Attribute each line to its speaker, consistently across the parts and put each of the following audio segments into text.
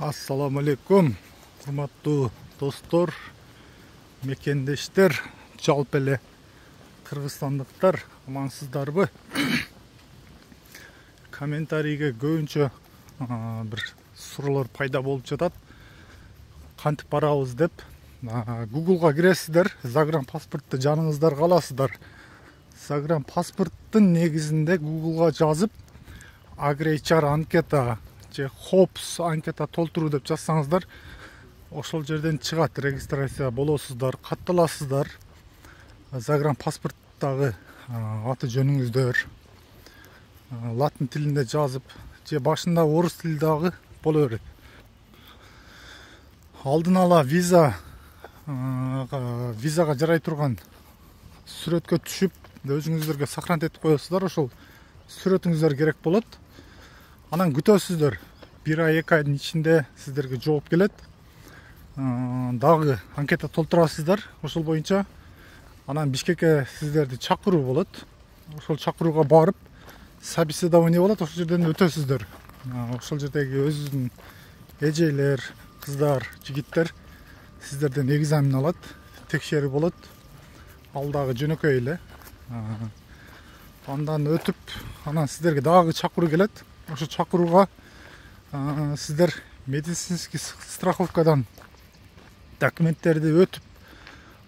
Speaker 1: Assalamu alaikum, hurmattуу достор, мекендештер, жалпы эле кыргызстандыктар, амансыздарбы? Комментарийге көбүнчө бир суроолор пайда болуп жатат. Кантип барабыз деп. Google'га киресиздер, загранпаспортду жаныңыздарга аласыздар. Загранпаспорттун негизинде Google'га жазып, HR анкета же HOPS анкета толтуруу деп жазсаңыздар, ошол жерден чыгат, регистрация болосуздар, катталасыздар. Загранпаспорттагы аты жөнүңүздөр латын тилинде жазып, же башында орус тили дагы боло берет. Алдын ала визага жарай турган сүрөткө түшүп, өзүңүздөргө сохранить этип коесуздар, ошол сүрөтүңүздөр керек болот. Анан күтөсүздөр. 1 ай 2 айдын ичинде сиздерге жооп келет. Дагы анкета толтурасыздар. Ошол боюнча анан Бишкекке сиздерди чакыруу болот. Ошол чакырууга барып, собеседование болот, ошол жерден өтөсүздөр. Ошол жердеги өзүнүн эжелер, кыздар, жигиттер сиздерден экзамен алат, текшерүү болот. Ал дагы жөнөкөй эле. Андан өтүп, анан сиздерге дагы чакыруу келет. Ошо чакырууга сиздер медицинский страховкадан документтерди өтүп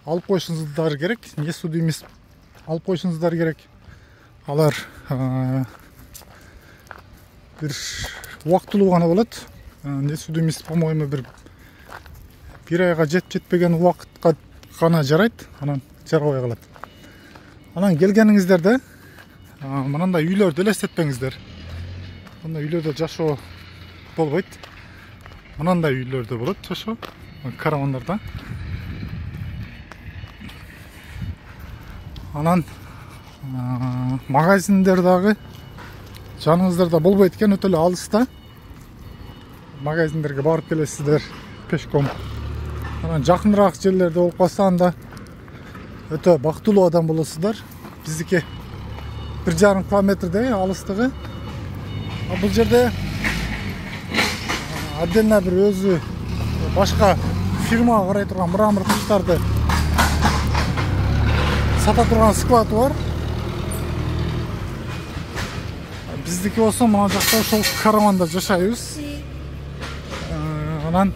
Speaker 1: алып коюшуңуздар керек. Не судимость алып коюшуңуздар керек. Алар бир убактылуу гана болот. Не судимость, по-моему, бир айга жетпеген убакытка гана жарайт. Анан жарабай калат. Анан келгениңиздерде мынандай үйлөрдү элестетпеңиздер. Мындай үйлөрдө жашоо болбойт. Мынандай үйлөрдө болот жашоо, каравандарда. Анан магазиндер дагы жаныңыздарда болбойт экен, өтө эле алыста. Магазиндерге барып келесиздер пешком. Анан жакыныраак жерлерде болуп калса, анда өтө бактылуу адам болосуздар. Биздики 1,5 километрдей алыстыгы. Бул жерде отдельно бир өзү башка фирмага карай турган мрамор таштарды сата турган склад бар. Биздики болсо мына жакта ошол караванда жашайбыз. Анан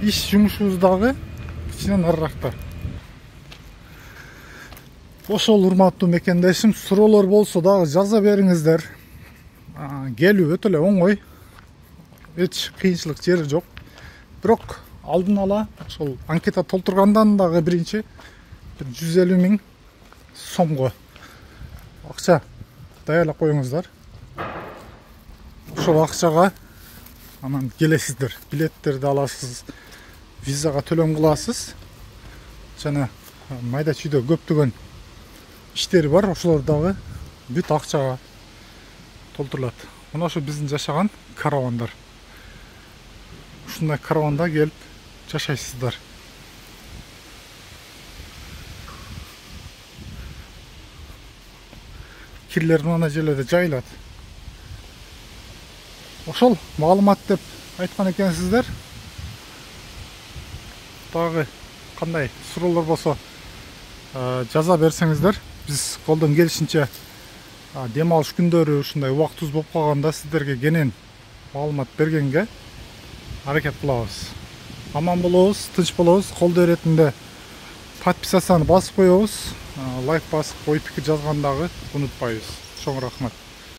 Speaker 1: иш жумушубуз дагы кичине нарыракта. Ошол урматтуу мекендешим, суроолор болсо дагы жаза бериңиздер. Келүү өтө эле оңой. Эч кыйынчылык жери жок. Бирок алдын ала ошол анкета толтургандан дагы биринчи 150 000 сомго акча даярдап коюңуздар. Ошол акчага анан келесиздер. Билеттерди аласыз, визага төлөм кыласыз. Жана майда чүйдө көптөгөн иштери бар, ошолор дагы бүт акчага толтурулат. Мына ошо биздин жашаган каравандар. Ушундай караванда келип жашайсыздар. Кирлер мына жерлерде жайылат. Ошол маалымат деп айткан экенсиздер. Дагы кандай суроолор болсо жаза берсеңиздер, биз колдон келишинче дем алыш күндөрү ушундай убактыбыз болуп калганда сиздерге кенен маалымат бергенге аракет кылабыз. Аман болобуз, тынч болобуз. Колдоо иретинде подписацияны басып коебуз. Лайк басып, ой пикир жазгандагы унутпайбыз. Чоң рахмат.